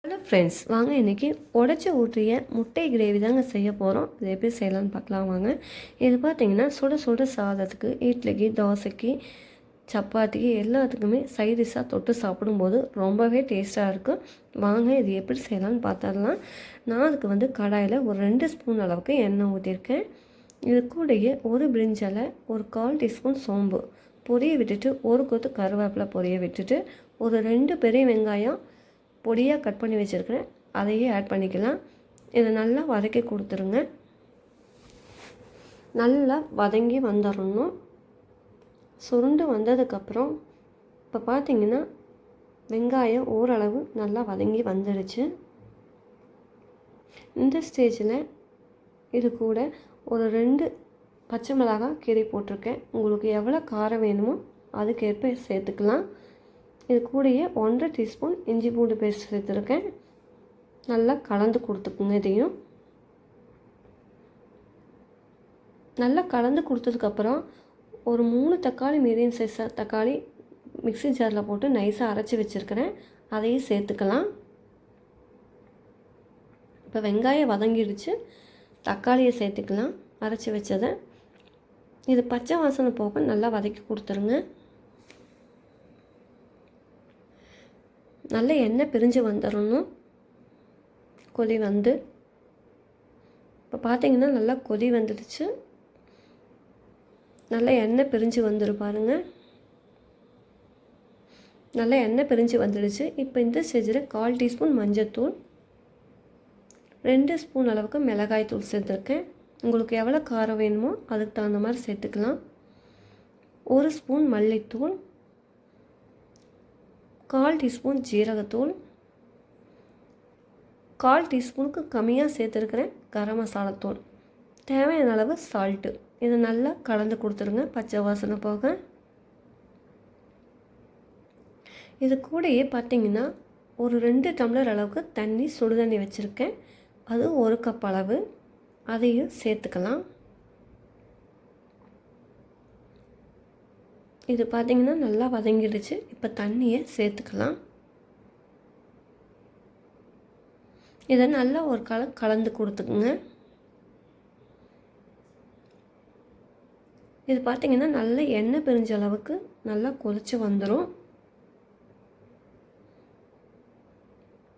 Hello friends, வாங்க இன்றைக்கி உடச்சி ஊற்றிய முட்டை கிரேவி தாங்க செய்ய போகிறோம். இது எப்படி செய்யலான்னு பார்க்கலாம் வாங்க. இது பார்த்திங்கன்னா சுட சுட சாதத்துக்கு, இட்லிக்கு, தோசைக்கு, சப்பாத்திக்கு எல்லாத்துக்குமே சைடிஷாக தொட்டு சாப்பிடும்போது ரொம்பவே டேஸ்ட்டாக இருக்கும். வாங்க இது எப்படி செய்யலான்னு பார்த்துடலாம். நான் அதுக்கு கடாயில் ஒரு 2 ஸ்பூன் அளவுக்கு எண்ணெய் ஊற்றிருக்கேன். இது கூடயே ஒரு பிரிஞ்சலை, ஒரு 1/4 டீஸ்பூன் சோம்பு பொரிய விட்டுட்டு, ஒரு கொத்து கருவேப்பிலை பொரிய விட்டுட்டு, ஒரு 2 பெரிய வெங்காயம் பொடியாக கட் பண்ணி வச்சுருக்கிறேன், அதையே ஆட் பண்ணிக்கலாம். இதை நல்லா வதக்கி கொடுத்துருங்க. நல்லா வதங்கி வந்துடணும். சுருண்டு வந்ததுக்கப்புறம் இப்போ பார்த்திங்கன்னா வெங்காயம் ஓரளவு நல்லா வதங்கி வந்துடுச்சு. இந்த ஸ்டேஜில் இது கூட ஒரு 2 பச்சை மிளகாய் கீறி போட்டிருக்கேன். உங்களுக்கு எவ்வளோ காரம் வேணுமோ அதுக்கேற்ப சேர்த்துக்கலாம். இது கூடயே 1/2 டீஸ்பூன் இஞ்சி பூண்டு பேஸ்ட் சேர்த்துருக்கேன். நல்லா கலந்து கொடுத்துக்குங்க. இதையும் நல்லா கலந்து கொடுத்ததுக்கப்புறம் ஒரு 3 தக்காளி, மீடியம் சைஸ் தக்காளி மிக்ஸி ஜாரில் போட்டு நைஸாக அரைச்சி வச்சுருக்கிறேன், அதையும் சேர்த்துக்கலாம். இப்போ வெங்காயம் வதங்கிடுச்சு, தக்காளியை சேர்த்துக்கலாம் அரைச்சி வச்சதை. இது பச்சை வாசனை போக நல்லா வதக்கி கொடுத்துருங்க. நல்ல எண்ணெய் பிரிஞ்சு வந்துடணும். கொதி இப்போ பார்த்திங்கன்னா நல்லா கொதி வந்துடுச்சு. நல்லா எண்ணெய் பிரிஞ்சு வந்துடும் பாருங்கள். நல்லா எண்ணெய் பிரிஞ்சு வந்துடுச்சு. இப்போ இந்த ஸ்டேஜில் 1/4 டீஸ்பூன் மஞ்சள்தூள், 2 ஸ்பூன் அளவுக்கு மிளகாய் தூள் சேர்த்துருக்கேன். உங்களுக்கு எவ்வளோ காரம் வேணுமோ அதுக்கு தகுந்த மாதிரி சேர்த்துக்கலாம். 1 ஸ்பூன் மல்லித்தூள், 1/4 டீஸ்பூன் ஜீரகத்தூள், 1/4 டீஸ்பூனுக்கு கம்மியாக சேர்த்துருக்கிறேன் கரம் மசாலா தூள், தேவையான அளவு சால்ட்டு. இதை நல்லா கலந்து கொடுத்துருங்க பச்சை வாசனை போக. இது கூடயே பார்த்திங்கன்னா ஒரு 2 டம்ளர் அளவுக்கு தண்ணி, சுடுதண்ணி வச்சுருக்கேன். அது 1 கப் அளவு, அதையும் சேர்த்துக்கலாம். இது பார்த்திங்கன்னா நல்லா வதங்கிடுச்சு. இப்போ தண்ணியை சேர்த்துக்கலாம். இதை நல்லா ஒரு கலந்து கொடுத்துக்குங்க. இது பார்த்திங்கன்னா நல்லா எண்ணெய் பிரிஞ்ச அளவுக்கு நல்லா கொதிச்சு வந்துடும்.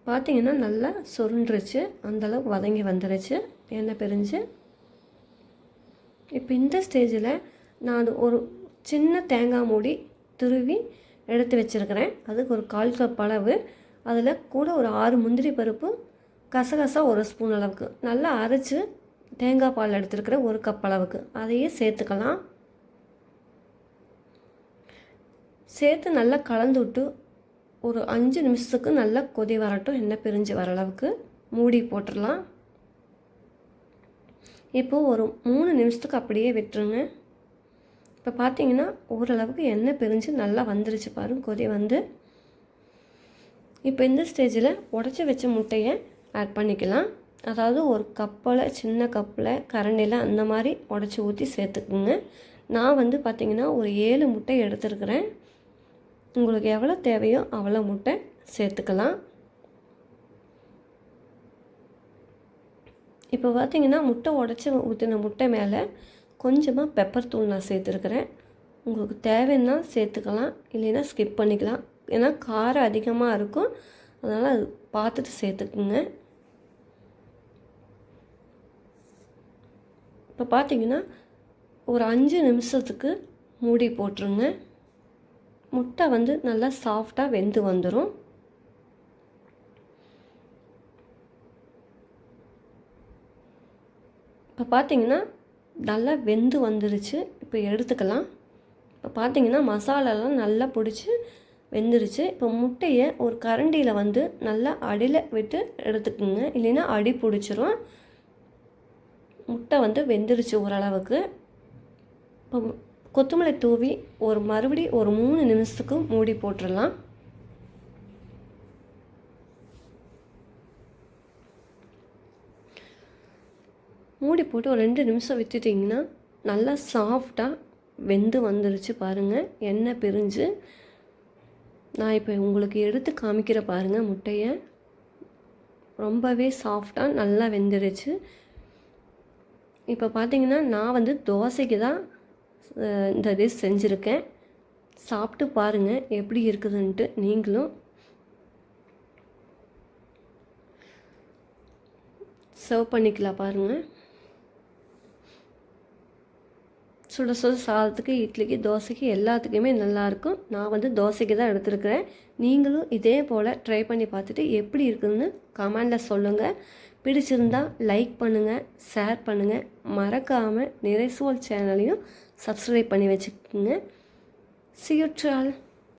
பார்த்திங்கன்னா நல்லா சுருண்டுருச்சு, அந்தளவுக்கு வதங்கி வந்துடுச்சு எண்ணெய் பிரிஞ்சு. இப்போ இந்த ஸ்டேஜில் நான் ஒரு சின்ன தேங்காய் மூடி துருவி எடுத்து வச்சுருக்கிறேன். அதுக்கு ஒரு 1/4 கப் அளவு, அதில் கூட ஒரு 6 முந்திரி பருப்பு, கசகசா 1 ஸ்பூன் அளவுக்கு நல்லா அரைச்சி தேங்காய் பால் எடுத்துருக்கிற 1 கப் அளவுக்கு அதையே சேர்த்துக்கலாம். சேர்த்து நல்லா கலந்து விட்டு ஒரு 5 நிமிஷத்துக்கு நல்லா கொதி வரட்டும். எண்ணெய் பிரிஞ்சு வர அளவுக்கு மூடி போட்டுடலாம். இப்போது ஒரு 3 நிமிஷத்துக்கு அப்படியே விட்டுருங்க. இப்போ பார்த்திங்கன்னா ஓரளவுக்கு எண்ணெய் பிரிஞ்சு நல்லா வந்துருச்சு பாருங்க, கொதி வந்து. இப்போ இந்த ஸ்டேஜில் உடச்சி வச்ச முட்டையை ஆட் பண்ணிக்கலாம். அதாவது ஒரு கப்பில், சின்ன கப்பில், கரண்டியில் அந்த மாதிரி உடச்சி ஊற்றி சேர்த்துக்குங்க. நான் பார்த்திங்கன்னா ஒரு 7 முட்டை எடுத்துருக்கிறேன். உங்களுக்கு எவ்வளோ தேவையோ அவ்வளோ முட்டை சேர்த்துக்கலாம். இப்போ பார்த்திங்கன்னா முட்டை உடச்சி ஊற்றின முட்டை மேலே கொஞ்சமாக பெப்பர் தூள் நான் சேர்த்துருக்கிறேன். உங்களுக்கு தேவைன்னா சேர்த்துக்கலாம், இல்லைன்னா ஸ்கிப் பண்ணிக்கலாம். ஏன்னா காரம் அதிகமாக இருக்கும், அதனால் அது பார்த்துட்டு சேர்த்துக்குங்க. இப்போ பார்த்திங்கன்னா ஒரு 5 நிமிஷத்துக்கு மூடி போட்டுருங்க. முட்டை நல்லா சாஃப்டாக வெந்து வந்துடும். இப்போ பார்த்திங்கன்னா நல்லா வெந்து வந்துருச்சு. இப்போ எடுத்துக்கலாம். இப்போ பார்த்திங்கன்னா மசாலாலாம் நல்லா பிடிச்சி வெந்துருச்சு. இப்போ முட்டையை ஒரு கரண்டியில் நல்லா அடியில் விட்டு எடுத்துக்குங்க, இல்லைன்னா அடி பிடிச்சிரும். முட்டை வெந்துருச்சு ஓரளவுக்கு. இப்போ கொத்தமல்லி தூவி மறுபடியும் ஒரு 3 நிமிஷத்துக்கு மூடி போட்டுடலாம். மூடி போட்டு ஒரு 2 நிமிஷம் விட்டுட்டிங்கன்னா நல்லா சாஃப்டாக வெந்து வந்துருச்சு பாருங்கள், எண்ணெய் பிரிஞ்சு. நான் இப்போ உங்களுக்கு எடுத்து காமிக்கிற பாருங்கள் முட்டையை. ரொம்பவே சாஃப்டாக நல்லா வெந்துருச்சு. இப்போ பார்த்தீங்கன்னா நான் வந்து தோசைக்கு தான் இந்த டிஷ் செஞ்சுருக்கேன். சாப்பிட்டு பாருங்கள் எப்படி இருக்குதுன்ட்டு. நீங்களும் சர்வ் பண்ணிக்கலாம் பாருங்கள். சுட சுட சாதத்துக்கு, இட்லிக்கு, தோசைக்கு எல்லாத்துக்குமே நல்லாயிருக்கும். நான் வந்து தோசைக்கு தான் எடுத்துருக்கிறேன். நீங்களும் இதே போல் ட்ரை பண்ணி பார்த்துட்டு எப்படி இருக்குதுன்னு கமெண்டில் சொல்லுங்கள். பிடிச்சிருந்தால் லைக் பண்ணுங்கள், ஷேர் பண்ணுங்கள். மறக்காமல் நிறைசுவல் சேனலையும் சப்ஸ்கிரைப் பண்ணி வச்சுக்கோங்க. See you all.